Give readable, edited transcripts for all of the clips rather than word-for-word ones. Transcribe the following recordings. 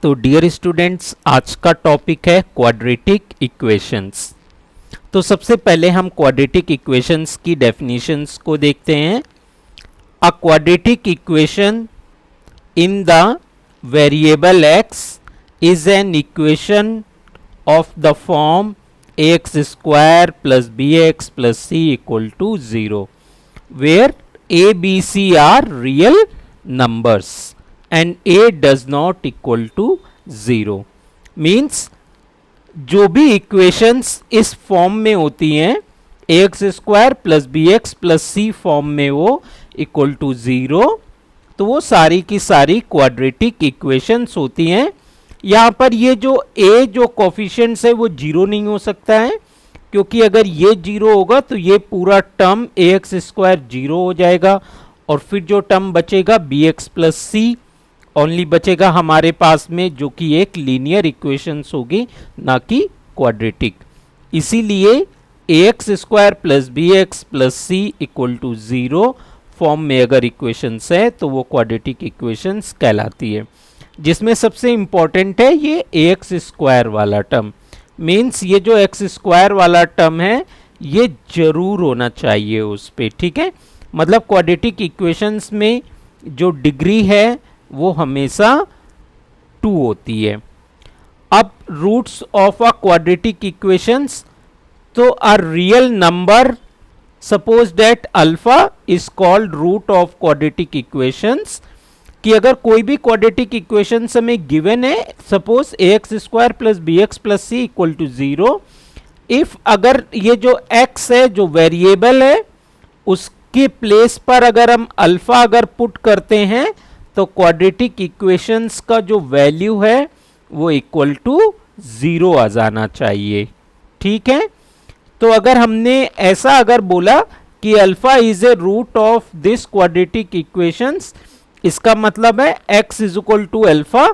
तो dear students, आज का टॉपिक है क्वाड्रेटिक इक्वेशंस। तो सबसे पहले हम क्वाड्रेटिक इक्वेशंस की डेफिनेशंस को देखते हैं। A quadratic equation in the variable x is an equation of the form ax square plus bx plus c equal to 0 where a b c are real numbers and a does not equal to 0 means जो भी equations इस form में होती हैं ax square plus bx plus c form में वो equal to 0, तो वो सारी की सारी क्वाड्रेटिक इक्वेशंस होती हैं। यहाँ पर ये जो a जो कोफिशिएंट्स है वो 0 नहीं हो सकता है, क्योंकि अगर ये 0 होगा तो ये पूरा टर्म ax स्क्वायर 0 हो जाएगा और फिर जो टर्म बचेगा bx प्लस c ओनली बचेगा हमारे पास में, जो कि एक लीनियर इक्वेशंस होगी, ना कि क्वाड्रेटिक। इसीलिए ax square plus bx plus c equal to 0 form में अगर इक्वेशंस है तो वो क्वाड्रेटिक इक्वेशंस कहलाती है, जिसमें सबसे इंपॉर्टेंट है ये ax स्क्वायर वाला टर्म। मीन्स ये जो एक्स स्क्वायर वाला टर्म है ये जरूर होना चाहिए उस पे, ठीक है। मतलब क्वाड्रेटिक इक्वेशंस में जो डिग्री है वो हमेशा 2 होती है। अब roots of a quadratic equations, तो a real number suppose that alpha is called root of quadratic equations, कि अगर कोई भी क्वाड्रेटिक इक्वेशन हमें गिवन है, suppose ax square plus bx plus c equal to 0, if अगर ये जो x है जो वेरिएबल है उसके प्लेस पर अगर हम अल्फा अगर पुट करते हैं तो क्वाड्रेटिक इक्वेशंस का जो वैल्यू है वो इक्वल टू 0 आ जाना चाहिए, ठीक है। तो अगर हमने ऐसा अगर बोला कि alpha is a root of this quadratic equations, इसका मतलब है x is equal to alpha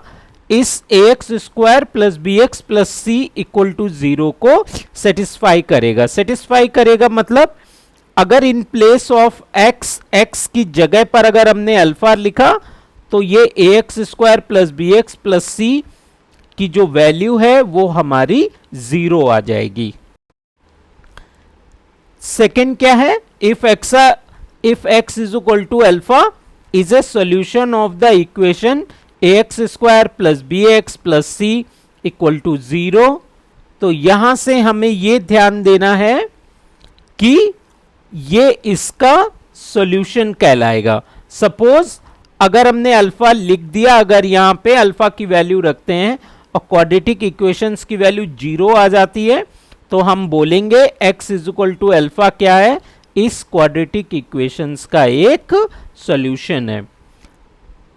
इस ax square plus bx plus c equal to 0 को सेटिस्फाई करेगा। सेटिस्फाई करेगा मतलब अगर इन प्लेस ऑफ x की जगह पर अगर हमने अल्फा लिखा तो ये ax square plus bx plus c की जो वैल्यू है वो हमारी 0 आ जाएगी। सेकेंड क्या है, if x is equal to alpha is a solution of the equation ax square plus bx plus c equal to 0। तो यहां से हमें ये ध्यान देना है कि ये इसका सॉल्यूशन कहलाएगा। सपोज अगर हमने अल्फा लिख दिया, अगर यहां पे अल्फा की वैल्यू रखते हैं और क्वाड्रेटिक इक्वेशंस की वैल्यू 0 आ जाती है, तो हम बोलेंगे x is equal to alpha क्या है, इस क्वाड्रेटिक इक्वेशंस का एक सॉल्यूशन है।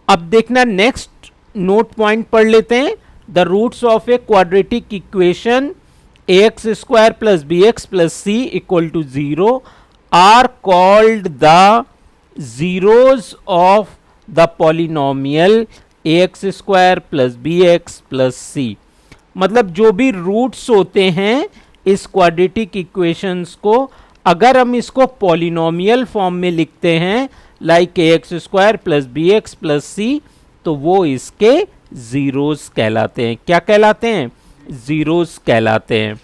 अब देखना नेक्स्ट नोट पॉइंट पढ़ लेते हैं। The roots of a quadratic equation ax square plus bx plus c equal to 0 are called the zeros of the polynomial ax square plus bx plus c। मतलब जो भी roots होते हैं इस quadratic equations को, अगर हम इसको पॉलिनोमियल फॉर्म में लिखते हैं like ax square plus bx plus c, तो वो इसके जीरोस कहलाते हैं। क्या कहलाते हैं? जीरोस कहलाते हैं।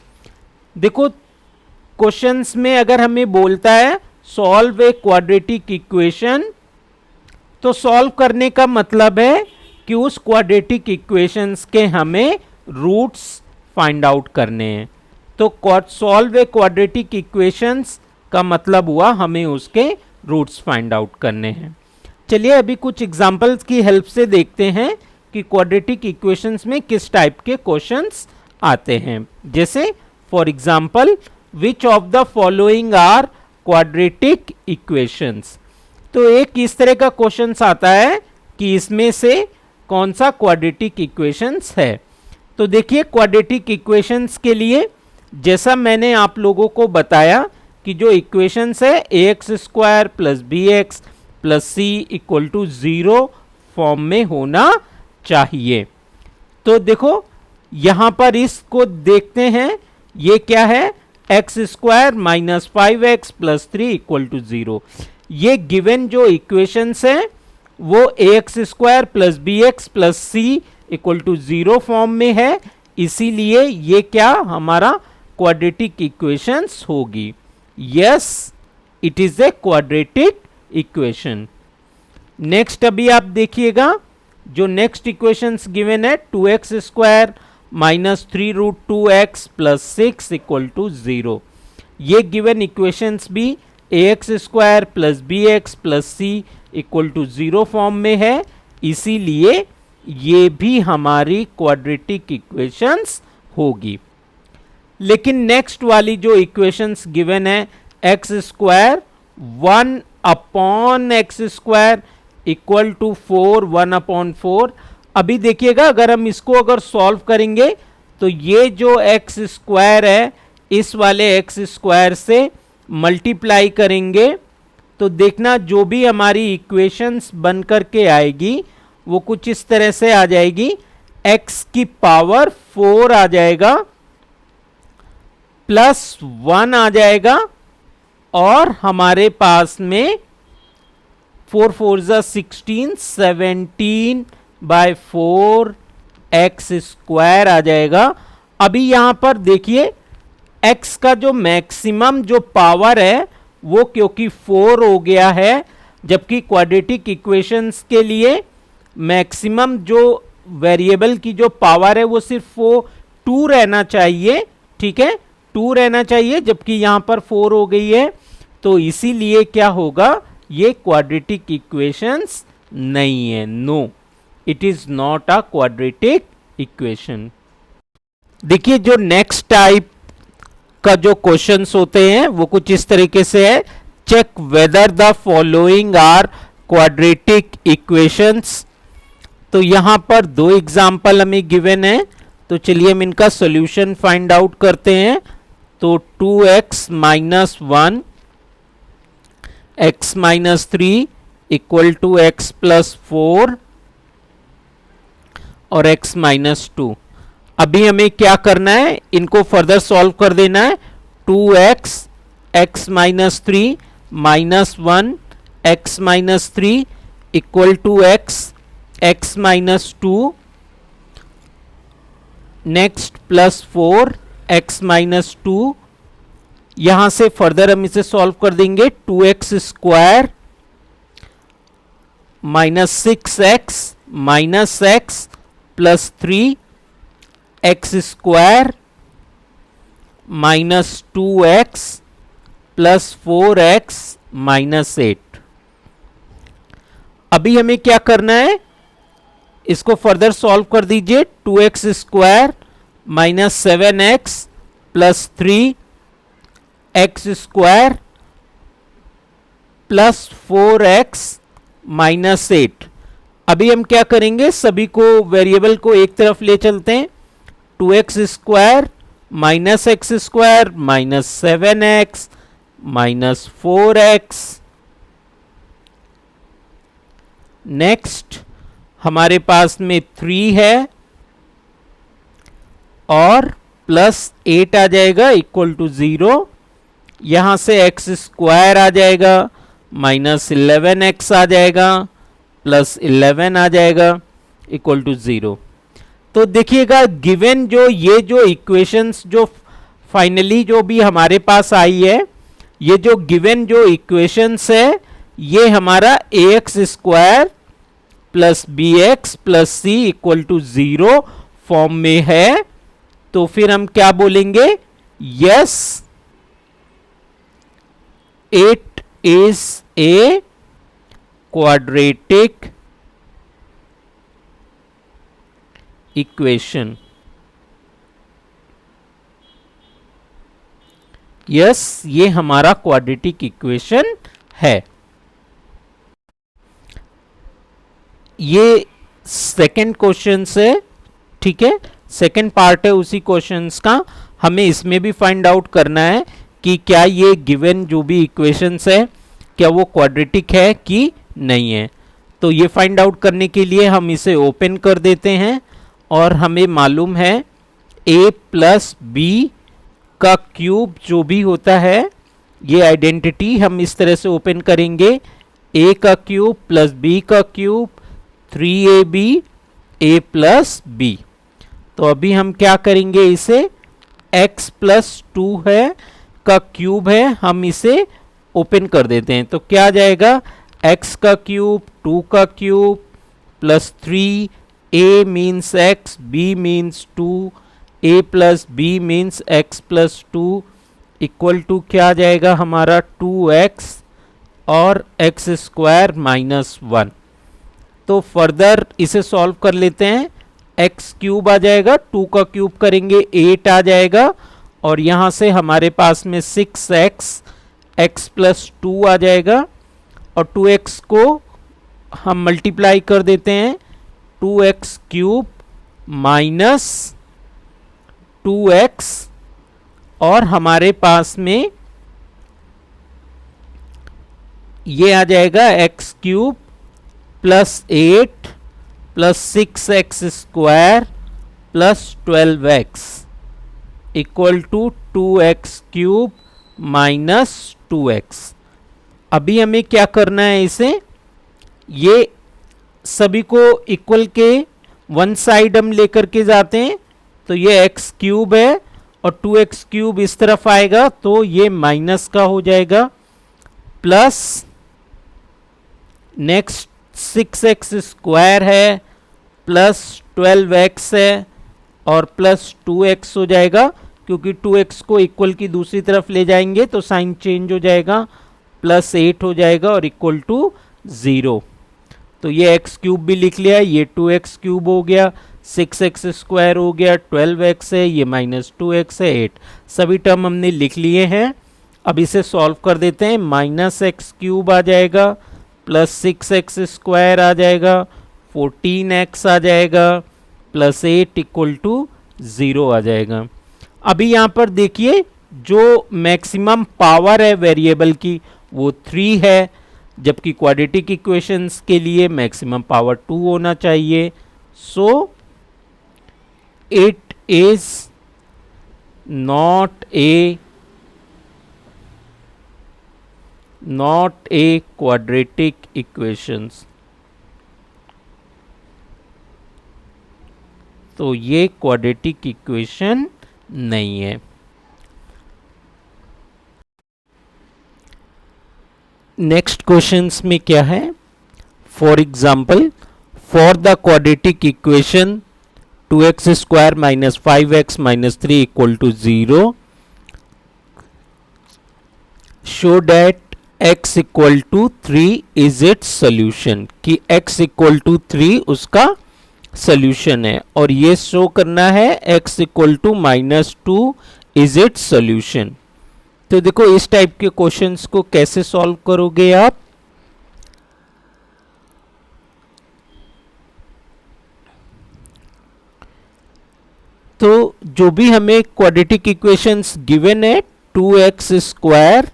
देखो क्वेश्चंस में अगर हमें बोलता है सॉल्व ए क्वाड्रेटिक इक्वेशन, तो सॉल्व करने का मतलब है कि उस क्वाड्रेटिक इक्वेशंस के हमें रूट्स फाइंड आउट करने हैं। तो सॉल्व ए क्वाड्रेटिक इक्वेशंस का मतलब हुआ हमें उसके रूट्स फाइंड आउट करने हैं। चलिए अभी कुछ एग्जांपल्स की हेल्प से देखते हैं कि क्वाड्रेटिक इक्वेशंस में किस टाइप के क्वेश्चंस आते हैं। जैसे for example, which of the following are quadratic equations. तो एक इस तरह का क्वेश्चंस आता है कि इसमें से कौन सा क्वाड्रेटिक इक्वेशंस है। तो देखिए क्वाड्रेटिक इक्वेशंस के लिए जैसा मैंने आप लोगों को बताया कि जो इक्वेशंस है ax square plus bx plus c equal to 0 form में होना चाहिए। तो देखो यहां पर इसको देखते हैं, ये क्या है, x square minus 5x plus 3 equal to 0। ये गिवन जो इक्वेशंस है वो ax square plus b x plus c equal to 0 form में है, इसीलिए ये क्या हमारा क्वाड्रेटिक इक्वेशंस होगी। Yes, it is a quadratic equation. Next अभी आप देखिएगा, जो नेक्स्ट इक्वेशंस गिवन है 2x square minus 3 root 2x plus 6 equal to 0। ये गिवन इक्वेशंस भी ax square plus b x plus c equal to 0 form में है, इसीलिए ये भी हमारी क्वाड्रेटिक इक्वेशंस होगी। लेकिन नेक्स्ट वाली जो इक्वेशंस गिवन है x square 1 upon x square equal to 4 1 upon 4। अभी देखिएगा, अगर हम इसको अगर सॉल्व करेंगे तो ये जो एक्स स्क्वायर है इस वाले एक्स स्क्वायर से मल्टीप्लाई करेंगे तो देखना जो भी हमारी इक्वेशंस बन करके आएगी वो कुछ इस तरह से आ जाएगी, x की पावर 4 आ जाएगा प्लस 1 आ जाएगा और हमारे पास में 4 4 जा 16 17 बाय 4 एक्स स्क्वायर आ जाएगा। अभी यहां पर देखिए x का जो मैक्सिमम जो पावर है वो क्योंकि 4 हो गया है, जबकि क्वाड्रेटिक इक्वेशंस के लिए मैक्सिमम जो वेरिएबल की जो पावर है वो सिर्फ वो 2 रहना चाहिए, ठीक है, 2 रहना चाहिए, जबकि यहां पर 4 हो गई है, तो इसीलिए क्या होगा, ये क्वाड्रेटिक इक्वेशंस नहीं है। No, it is not a quadratic equation. देखिए जो नेक्स्ट टाइप का जो क्वेश्चंस होते हैं वो कुछ इस तरीके से है, check whether the following are quadratic equations. तो यहां पर 2 एग्जाम्पल हमें गिवन है, तो चलिए हम इनका सॉल्यूशन फाइंड आउट करते हैं। तो 2x minus 1 x minus 3 equal to x plus 4 और x माइनस 2। अभी हमें क्या करना है, इनको फर्दर सॉल्व कर देना है। 2x x minus 3 minus 1 x minus 3 equal to x minus 2, next plus 4 x minus 2। यहां से फर्दर हम इसे सॉल्व कर देंगे। 2x square minus 6x minus x plus 3 x square minus 2x plus 4x minus 8। अभी हमें क्या करना है, इसको फर्दर सॉल्व कर दीजिए। 2x square minus 7x plus 3 x square plus 4x minus 8। अभी हम क्या करेंगे, सभी को वेरिएबल को एक तरफ ले चलते हैं। 2x square minus x square minus 7x minus 4x। Next हमारे पास में 3 है और प्लस 8 आ जाएगा इक्वल टू 0। यहां से x स्क्वायर आ जाएगा माइनस 11x आ जाएगा प्लस 11 आ जाएगा इक्वल टू 0। तो देखिएगा गिवन जो ये जो इक्वेशंस जो फाइनली जो भी हमारे पास आई है, ये जो गिवन जो इक्वेशंस है ये हमारा ax square plus b x plus c equal to 0 form में है। तो फिर हम क्या बोलेंगे, yes it is a quadratic equation. Yes, ये हमारा क्वाड्रेटिक इक्वेशन है। ये सेकंड क्वेश्चन से, ठीक है, सेकंड पार्ट है उसी क्वेश्चंस का। हमें इसमें भी फाइंड आउट करना है कि क्या ये गिवन जो भी इक्वेशंस है क्या वो क्वाड्रेटिक है कि नहीं है। तो ये फाइंड आउट करने के लिए हम इसे ओपन कर देते हैं और हमें मालूम है a प्लस बी का क्यूब जो भी होता है, ये आइडेंटिटी हम इस तरह से ओपन करेंगे। ए का क्यूब प्लस बी का cube 3ab a plus b. तो अभी हम क्या करेंगे, इसे x प्लस 2 है का क्यूब है, हम इसे ओपन कर देते हैं। तो क्या आ जाएगा, x का क्यूब 2 का cube plus 3, a means x, b means 2, a plus b means x plus 2 equal to क्या आ जाएगा हमारा 2x और x स्क्वायर माइनस 1। तो फर्दर इसे सॉल्व कर लेते हैं, x क्यूब आ जाएगा, 2 का क्यूब करेंगे 8 आ जाएगा, और यहां से हमारे पास में 6x x प्लस 2 आ जाएगा, और 2x को हम मल्टीप्लाई कर देते हैं, 2x क्यूब माइनस 2x, और हमारे पास में ये आ जाएगा x cube plus 8 plus 6x square plus 12x equal to 2x cube minus 2x। अभी हमें क्या करना है, इसे ये सभी को इक्वल के वन साइड हम लेकर के जाते हैं, तो ये x क्यूब है और 2x क्यूब इस तरफ आएगा, तो ये माइनस का हो जाएगा, प्लस नेक्स्ट 6x स्क्वायर है प्लस 12x है और प्लस 2x हो जाएगा, क्योंकि 2x को इक्वल की दूसरी तरफ ले जाएंगे तो साइन चेंज हो जाएगा, प्लस 8 हो जाएगा और इक्वल टू 0। तो ये x क्यूब भी लिख लिया, ये 2x क्यूब हो गया, 6x स्क्वायर हो गया, 12x है, ये माइनस 2x है, 8 सभी टर्म हमने लिख लिए हैं। अब इसे सॉल्व कर देते हैं, माइनस x क्यूब आ जाएगा प्लस 6x स्क्वायर आ जाएगा, 14x आ जाएगा प्लस 8 इक्वल टू 0 आ जाएगा। अभी यहाँ पर देखिए जो मैक्सिमम पावर है वेरिएबल की वो 3 है, जबकि क्वाड्रेटिक इक्वेशंस के लिए मैक्सिमम पावर 2 होना चाहिए। So it is not a quadratic equations. तो ये क्वाड्रेटिक इक्वेशन नहीं है। नेक्स्ट क्वेश्चंस में क्या है, for example for the quadratic equation 2x square minus 5x minus 3 equal to 0 show that x equal to 3 is its solution, कि x equal to 3 उसका solution है, और ये शो करना है x equal to minus 2 is its solution. तो देखो इस टाइप के क्वेश्चंस को कैसे सॉल्व करोगे आप, तो जो भी हमें क्वाड्रेटिक इक्वेशंस गिवन है 2x square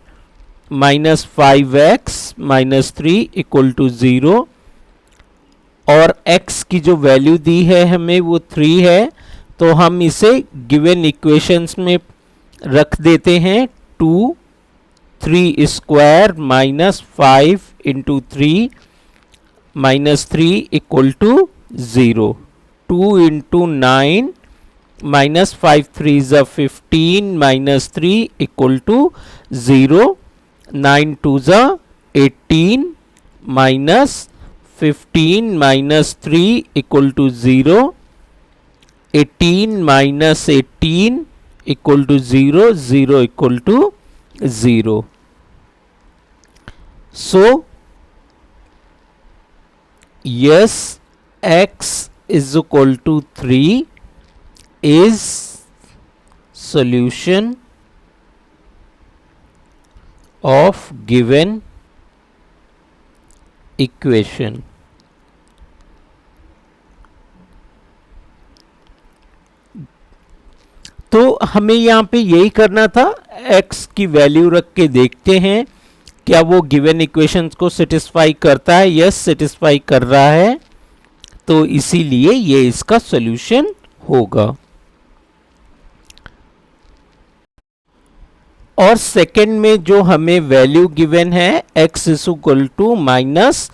minus 5x minus 3 equal to 0 और x की जो वैल्यू दी है हमें वो 3 है, तो हम इसे गिवन इक्वेशंस में रख देते हैं। 3 square minus 5 into 3 minus 3 equal to 0, 2 into 9 minus 5 3 ज़ा 15 माइनस 3 इक्वल टू 0, 9 2 ज़ा 18 minus 15 minus 3 equal to 0, 18 minus 18 equal to 0, 0 equal to 0। So yes x is equal to 3 is solution of given equation। तो हमें यहाँ पे यही करना था, x की वैल्यू रख के देखते हैं क्या वो गिवन इक्वेशंस को सेटिस्फाई करता है। यस सेटिस्फाई कर रहा है, तो इसीलिए ये इसका सॉल्यूशन होगा। और सेकंड में जो हमें वैल्यू गिवन है x equal to minus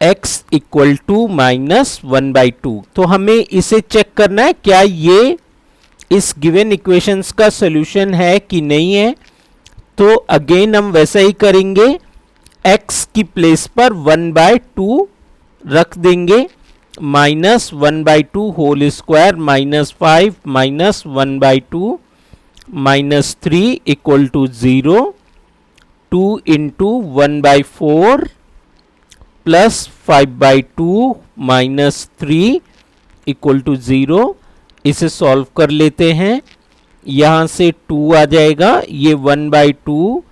x equal to minus 1/2, तो हमें इसे चेक करना है क्या ये इस गिवन इक्वेशंस का सॉल्यूशन है कि नहीं है। तो अगेन हम वैसा ही करेंगे, x की प्लेस पर 1/2 रख देंगे, minus 1/2 whole square minus 5 minus 1/2 minus 3 equal to 0, 2 into 1/4 plus 5/2 minus 3 equal to 0। इसे सॉल्व कर लेते हैं, यहाँ से 2 आ जाएगा, ये 1/2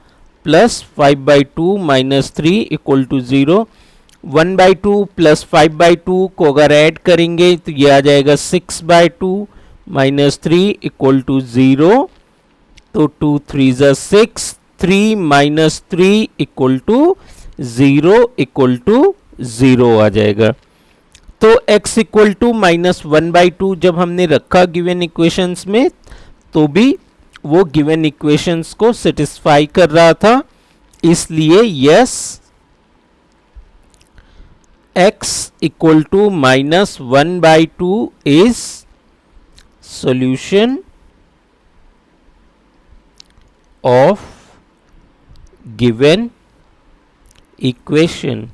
plus 5/2 minus 3 equal to 0। 1/2 plus 5/2 को अगर ऐड करेंगे तो ये आ जाएगा 6/2 माइनस 3 इक्वल टू 0। तो 2 3 ज़ा 6, 3 minus 3 equal to 0 equal to 0 आ जाएगा। तो x इक्वल टू माइनस 1/2 जब हमने रखा गिवन इक्वेशंस में, तो भी वो गिवन इक्वेशंस को सेटिस्फाई कर रहा था, इसलिए yes x equal to minus 1/2 is solution of given equation.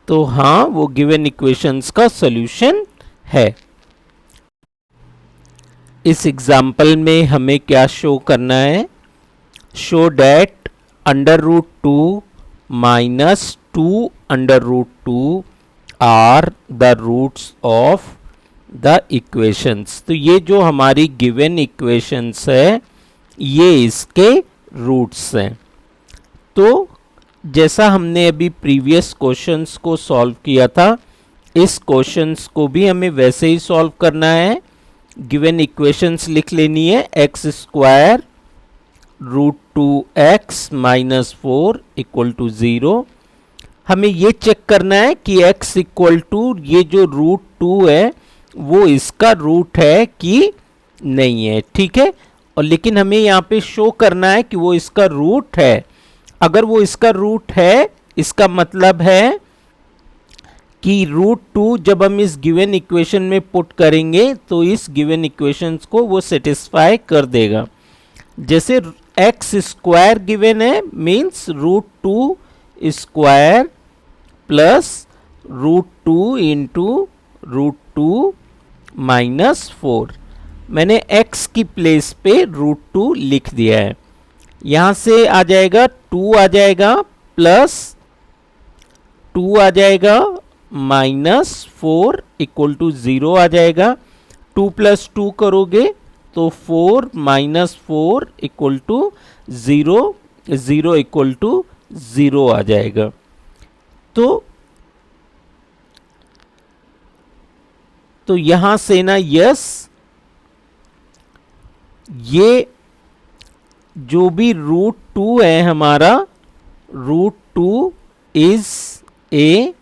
तो हाँ, वो गिवन इक्वेशंस का सॉल्यूशन है। इस एग्जाम्पल में हमें क्या शो करना है, show that √2 minus 2 √2 are the roots of the equations. तो ये जो हमारी गिवन इक्वेशंस है ये इसके रूट्स हैं। तो जैसा हमने अभी प्रीवियस क्वेश्चंस को सॉल्व किया था, इस क्वेश्चंस को भी हमें वैसे ही सॉल्व करना है। गिवन इक्वेशंस लिख लेनी है, x square √2x minus 4 equal to 0। हमें ये चेक करना है कि x इक्वल टू ये जो √2 है वो इसका रूट है कि नहीं है, ठीक है। और लेकिन हमें यहाँ पे शो करना है कि वो इसका रूट है। अगर वो इसका रूट है, इसका मतलब है कि √2 जब हम इस गिवन इक्वेशन में पुट करेंगे तो इस गिवन इक्वेशंस को वो सेटिस्फाई कर देगा। जैसे x स्क्वायर गिवन है, means √2 square plus √2 into √2 minus 4। मैंने x की प्लेस पे √2 लिख दिया है। यहाँ से आ जाएगा 2 आ जाएगा, प्लस 2 आ जाएगा, माइनस 4 इक्वल टू 0 आ जाएगा। 2 प्लस 2 करोगे तो 4 minus 4 equal to 0, 0 equal to 0 आ जाएगा। तो यहां से ना यस, ये जो भी √2 है हमारा, √2 इज ए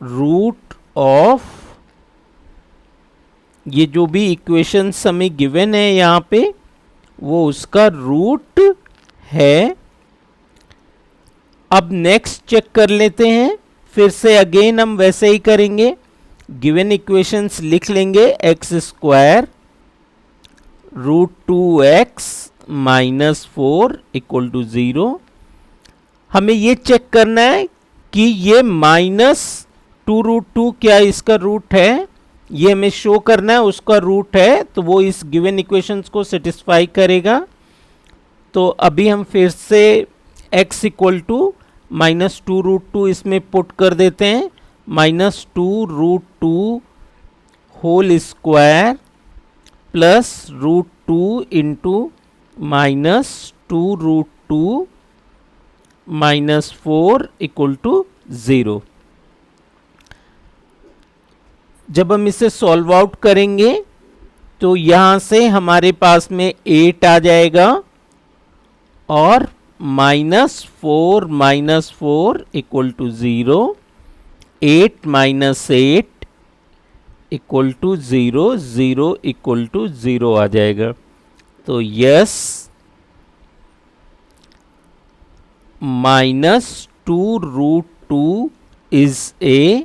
रूट ऑफ, ये जो भी इक्वेशंस हमें गिवन है यहाँ पे वो उसका रूट है। अब नेक्स्ट चेक कर लेते हैं, फिर से अगेन हम वैसे ही करेंगे, गिवन इक्वेशंस लिख लेंगे, x square √2x minus 4 equal to 0। हमें ये चेक करना है कि ये माइनस 2√2 क्या इसका रूट है, ये हमें शो करना है, उसका रूट है, तो वो इस गिवन इक्वेशंस को सेटिस्फाई करेगा। तो अभी हम फिर से x इक्वल टू माइनस 2√2 इसमें पुट कर देते हैं, minus 2√2 whole square plus √2 into minus 2√2 minus 4 equal to 0। जब हम इसे सॉल्व आउट करेंगे तो यहां से हमारे पास में 8 आ जाएगा और -4 equal to 0, 8 minus 8 equal to 0, 0 equal to 0 आ जाएगा। तो yes -2√2 is a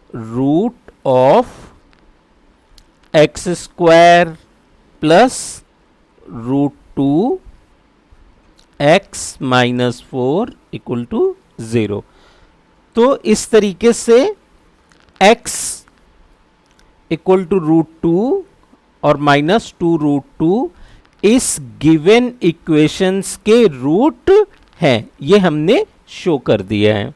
root of x square plus √2 x -4 equal to 0। तो इस तरीके से x इक्वल टू √2 और -2√2 इस गिवन इक्वेशंस के रूट हैं, ये हमने शो कर दिया है।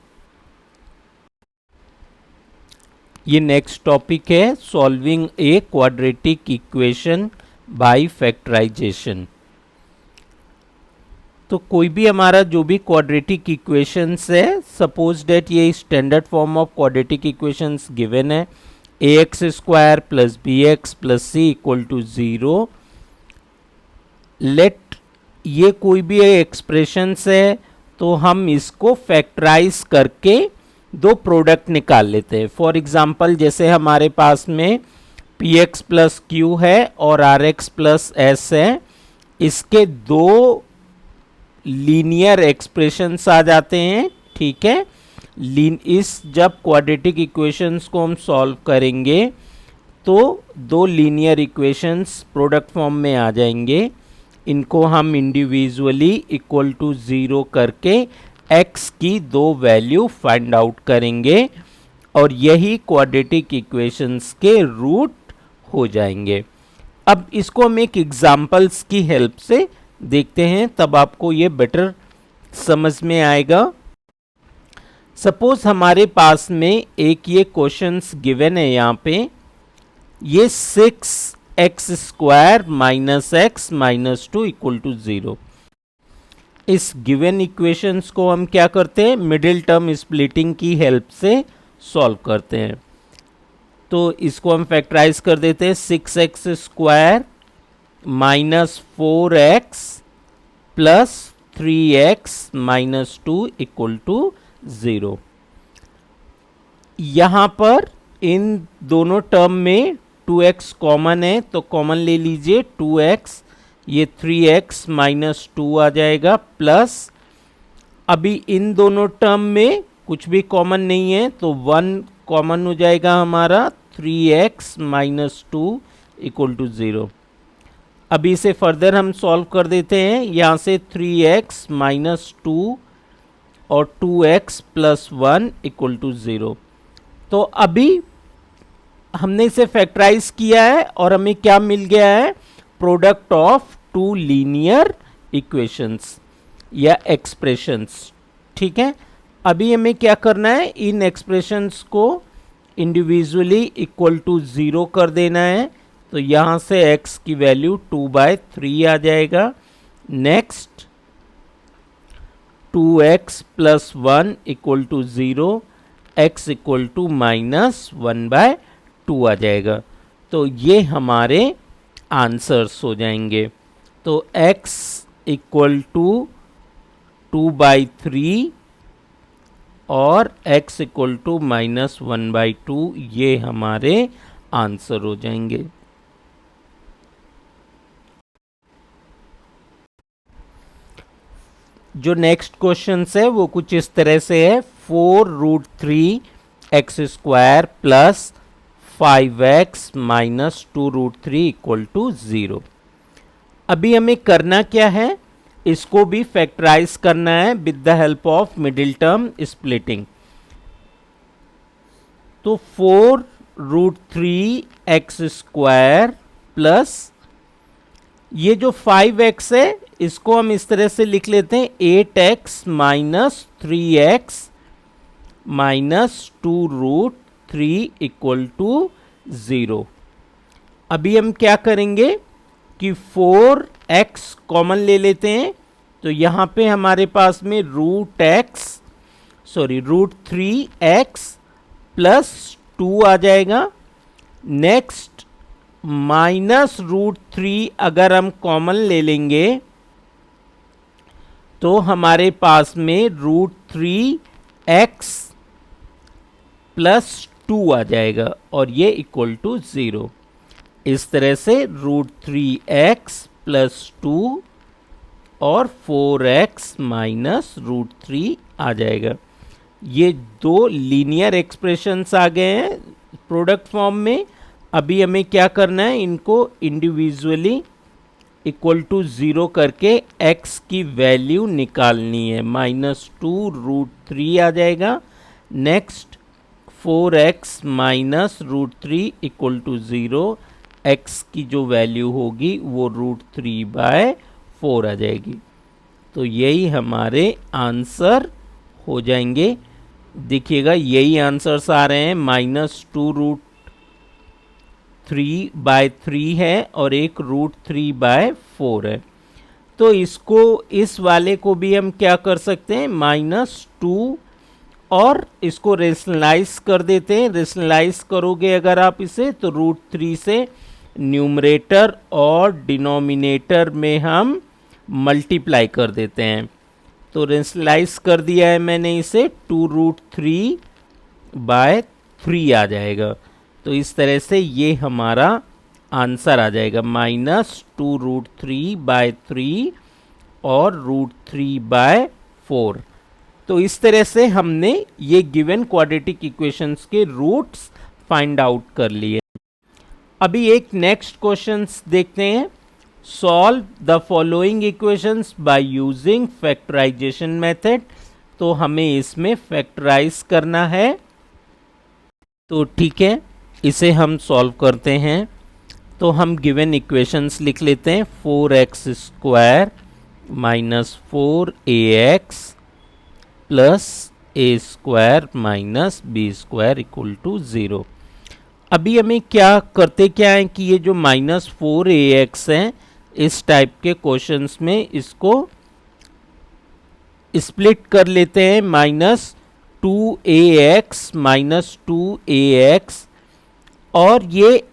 ये नेक्स्ट टॉपिक है solving a quadratic equation by factorisation. तो कोई भी हमारा जो भी क्वाड्रेटिक इक्वेशंस है, सपोज डेट ये standard form of quadratic equations given है ax² plus bx plus c equal to 0। Let ये कोई भी एक्सप्रेशंस है तो हम इसको फैक्टराइज करके दो प्रोडक्ट निकाल लेते हैं। फॉर एग्जांपल जैसे हमारे पास में px प्लस q है और rx प्लस s है, इसके दो लीनियर एक्सप्रेशंस आ जाते हैं। ठीक है, इस जब क्वाड्रेटिक इक्वेशंस को हम सॉल्व करेंगे तो दो लीनियर इक्वेशंस प्रोडक्ट फॉर्म में आ जाएंगे। इनको हम इंडिविजुअली इक्वल टू 0 करके x की दो वैल्यू फाइंड आउट करेंगे और यही क्वाड्रेटिक इक्वेशंस के रूट हो जाएंगे। अब इसको हम एक एग्जांपल्स की हेल्प से देखते हैं, तब आपको ये बेटर समझ में आएगा। सपोज हमारे पास में एक ये क्वेश्चंस गिवन है, यहाँ पे ये 6x² minus x minus 2 equal to 0। इस गिवन इक्वेशंस को हम क्या करते हैं, मिडिल टर्म स्प्लिटिंग की हेल्प से सॉल्व करते हैं। तो इसको हम फैक्टराइज कर देते हैं, 6x² minus 4x plus 3x minus 2 equal to 0। यहां पर इन दोनों टर्म में 2x कॉमन है तो कॉमन ले लीजिए 2x, ये 3x माइनस 2 आ जाएगा प्लस अभी इन दोनों टर्म में कुछ भी कॉमन नहीं है तो 1 कॉमन हो जाएगा हमारा, 3x माइनस 2 इक्वल टू 0। अभी इसे फर्दर हम सॉल्व कर देते हैं, यहाँ से 3x माइनस 2 और 2x प्लस 1 इक्वल टू 0। तो अभी हमने इसे फैक्टराइज किया है और हमें क्या मिल गया है, product of two linear equations या एक्सप्रेशंस। ठीक है, अभी हमें क्या करना है, इन एक्सप्रेशंस को इंडिविजुअली इक्वल टू 0 कर देना है। तो यहाँ से x की वैल्यू 2/3 आ जाएगा। Next 2x plus 1 equal to 0, x equal to minus 1/2 आ जाएगा। तो ये हमारे आंसर्स हो जाएंगे। तो x इक्वल टू 2/3 और x इक्वल टू माइनस 1/2 ये हमारे आंसर हो जाएंगे। जो नेक्स्ट क्वेश्चन है वो कुछ इस तरह से है, 4√3x² plus 5x minus 2√3 equal to 0। अभी हमें करना क्या है, इसको भी फैक्टराइज करना है with the help of middle term splitting. तो 4√3x² प्लस ये जो 5x है इसको हम इस तरह से लिख लेते हैं, 8x minus 3x minus 2√3 equal to 0। अभी हम क्या करेंगे कि 4x कॉमन ले लेते हैं, तो यहाँ पे हमारे पास में √3x प्लस 2 आ जाएगा। नेक्स्ट माइनस √3 अगर हम कॉमन ले लेंगे तो हमारे पास में √3x प्लस 2 आ जाएगा और ये इक्वल टू 0। इस तरह से √3x प्लस 2 और 4x माइनस √3 आ जाएगा। ये दो लीनियर एक्सप्रेशंस आ गए हैं प्रोडक्ट फॉर्म में। अभी हमें क्या करना है, इनको इंडिविजुअली इक्वल टू 0 करके x की वैल्यू निकालनी है। -2√3 आ जाएगा। Next 4x minus √3 equal to 0, x की जो वैल्यू होगी वो √3/4 आ जाएगी। तो यही हमारे आंसर हो जाएंगे। देखिएगा यही आंसर्स आ रहे हैं, -2√3/3 है और एक √3/4 है। तो इसको, इस वाले को भी हम क्या कर सकते हैं, -2 और इसको रेशनलाइज कर देते हैं। रेशनलाइज करोगे अगर आप इसे तो √3 से न्यूमरेटर और डिनोमिनेटर में हम मल्टीप्लाई कर देते हैं। तो रेशनलाइज कर दिया है मैंने इसे, 2√3/3 आ जाएगा। तो इस तरह से ये हमारा आंसर आ जाएगा, -2√3/3 और √3/4। तो इस तरह से हमने ये गिवन क्वाड्रेटिक इक्वेशंस के रूट्स फाइंड आउट कर लिए। अभी एक नेक्स्ट क्वेश्चंस देखते हैं। Solve the following equations by using factorisation method. तो हमें इसमें फैक्टराइज करना है। तो ठीक है, इसे हम सॉल्व करते हैं। तो हम गिवन इक्वेशंस लिख लेते हैं। 4x² minus 4ax plus a² minus b² equal to 0। अभी हमें क्या करते क्या है कि ये जो -4ax है, इस टाइप के क्वेश्चंस में इसको स्प्लिट कर लेते हैं। -2ax माइनस 2ax और ये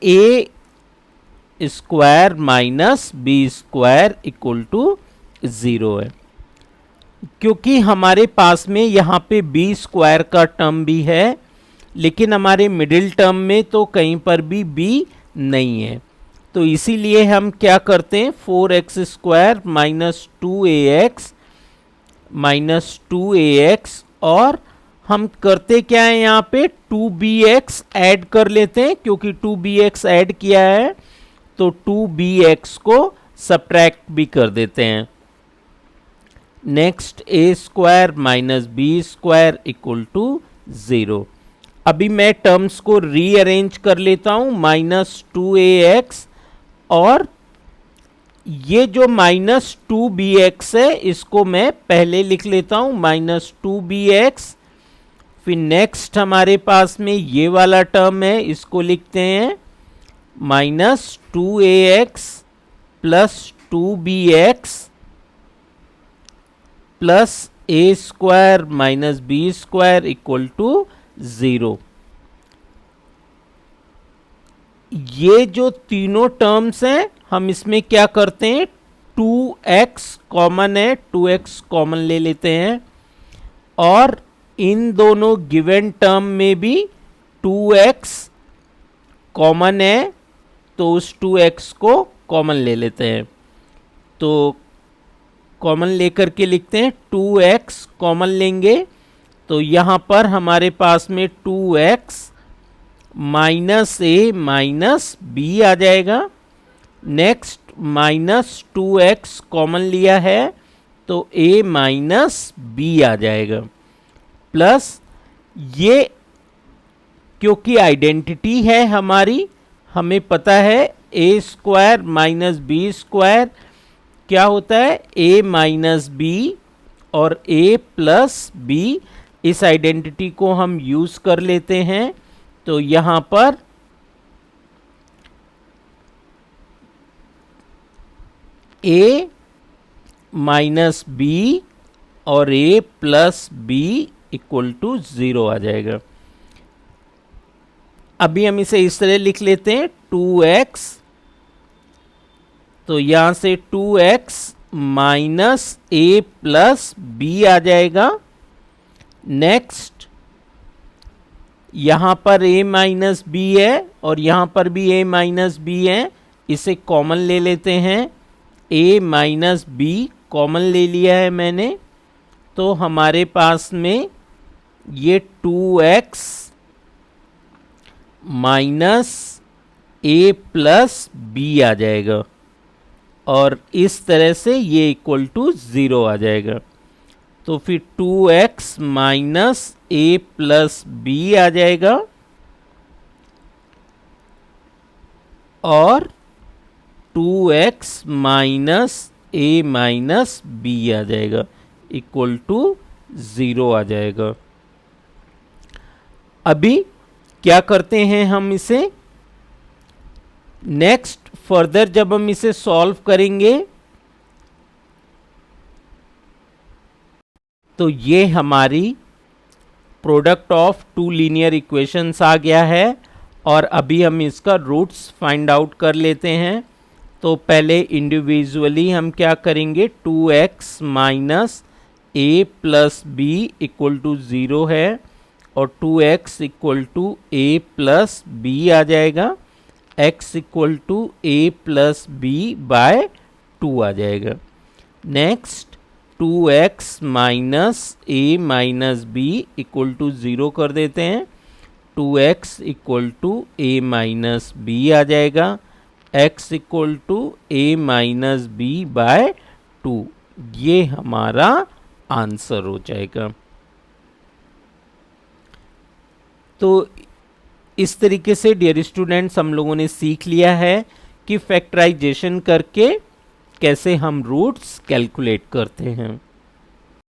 a² minus b² equal to 0 है। क्योंकि हमारे पास में यहाँ पे b² का टर्म भी है, लेकिन हमारे मिडिल टर्म में तो कहीं पर भी b नहीं है। तो इसीलिए हम क्या करते हैं, 4x² माइनस 2ax और हम करते क्या है, यहाँ पे 2bx ऐड कर लेते हैं। क्योंकि 2bx ऐड किया है तो 2bx को सब्ट्रैक्ट भी कर देते हैं। Next a² minus b² equal to 0। अभी मैं टर्म्स को रीअरेंज कर लेता हूं। -2ax और ये जो -2bx है इसको मैं पहले लिख लेता हूं, -2bx। फिर नेक्स्ट हमारे पास में ये वाला टर्म है, इसको लिखते हैं -2ax plus 2bx plus a² minus b² equal to 0। ये जो तीनों टर्म्स हैं हम इसमें क्या करते हैं, 2x कॉमन है, 2x कॉमन ले लेते हैं और इन दोनों गिवन टर्म में भी 2x कॉमन है, तो उस 2x को कॉमन ले लेते हैं। तो कॉमन लेकर के लिखते हैं, 2x कॉमन लेंगे तो यहाँ पर हमारे पास में 2x minus a minus b आ जाएगा। नेक्स्ट -2x कॉमन लिया है तो a माइनस b आ जाएगा। प्लस ये क्योंकि आइडेंटिटी है हमारी, हमें पता है a² माइनस b² क्या होता है, a माइनस b और a प्लस b। इस आइडेंटिटी को हम यूज कर लेते हैं। तो यहां पर a माइनस b और a plus b equal to 0 आ जाएगा। अभी हम इसे इस तरह लिख लेते हैं, 2x, तो यहां से 2x minus a plus b आ जाएगा। नेक्स्ट यहाँ पर a माइनस बी है और यहाँ पर भी a माइनस बी है, इसे कॉमन ले लेते हैं। a माइनस बी कॉमन ले लिया है मैंने, तो हमारे पास में ये 2x minus a plus b आ जाएगा और इस तरह से ये इक्वल टू 0 आ जाएगा। तो फिर 2x minus a plus b आ जाएगा और 2x minus a minus b आ जाएगा इक्वल टू 0 आ जाएगा। अभी क्या करते हैं हम इसे, नेक्स्ट फर्दर जब हम इसे सॉल्व करेंगे तो ये हमारी product of two linear equations आ गया है और अभी हम इसका रूट्स फाइंड आउट कर लेते हैं। तो पहले इंडिविजुअली हम क्या करेंगे, 2x minus a plus b equal to 0 है और 2x equal to a plus b आ जाएगा, x equal to a plus b by 2 आ जाएगा। Next 2x minus a minus b equal to 0 कर देते हैं, 2x equal to a minus b आ जाएगा, x equal to a minus b by 2, ये हमारा आंसर हो जाएगा। तो इस तरीके से डियर स्टूडेंट्स हम लोगों ने सीख लिया है कि फैक्टराइजेशन करके कैसे हम रूट्स कैलकुलेट करते हैं।